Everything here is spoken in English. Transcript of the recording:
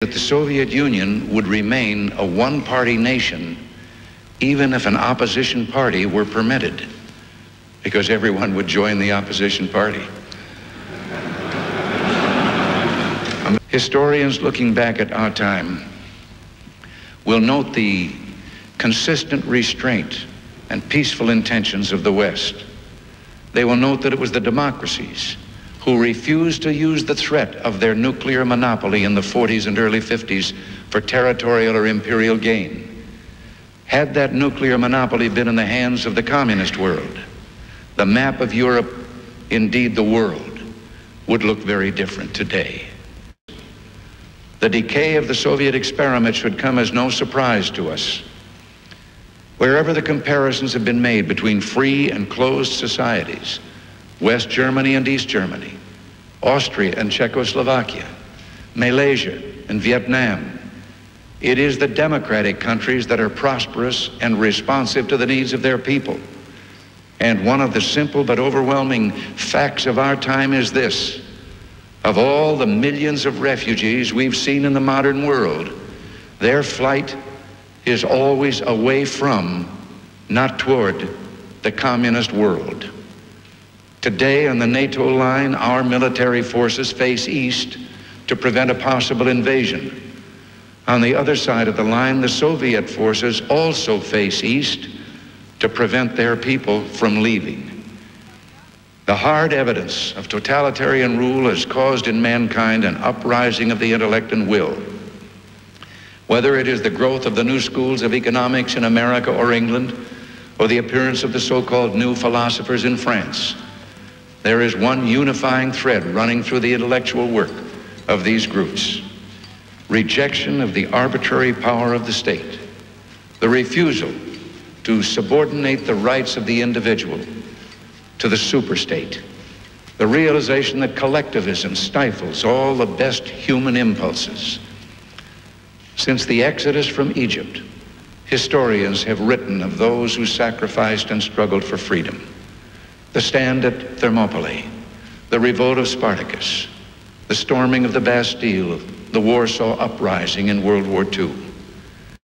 that the Soviet Union would remain a one-party nation even if an opposition party were permitted, because everyone would join the opposition party. Historians looking back at our time will note the consistent restraint and peaceful intentions of the West. They will note that it was the democracies who refused to use the threat of their nuclear monopoly in the 40s and early 50s for territorial or imperial gain. Had that nuclear monopoly been in the hands of the communist world, the map of Europe, indeed the world, would look very different today. The decay of the Soviet experiment should come as no surprise to us. Wherever the comparisons have been made between free and closed societies, West Germany and East Germany, Austria and Czechoslovakia, Malaysia and Vietnam, it is the democratic countries that are prosperous and responsive to the needs of their people. And one of the simple but overwhelming facts of our time is this: of all the millions of refugees we've seen in the modern world, their flight is always away from, not toward, the communist world. Today, on the NATO line, our military forces face east to prevent a possible invasion. On the other side of the line, the Soviet forces also face east to prevent their people from leaving. The hard evidence of totalitarian rule has caused in mankind an uprising of the intellect and will. Whether it is the growth of the new schools of economics in America or England, or the appearance of the so-called new philosophers in France, there is one unifying thread running through the intellectual work of these groups: rejection of the arbitrary power of the state, the refusal to subordinate the rights of the individual to the superstate, the realization that collectivism stifles all the best human impulses. Since the Exodus from Egypt, historians have written of those who sacrificed and struggled for freedom: the stand at Thermopylae, the revolt of Spartacus, the storming of the Bastille, the Warsaw Uprising in World War II.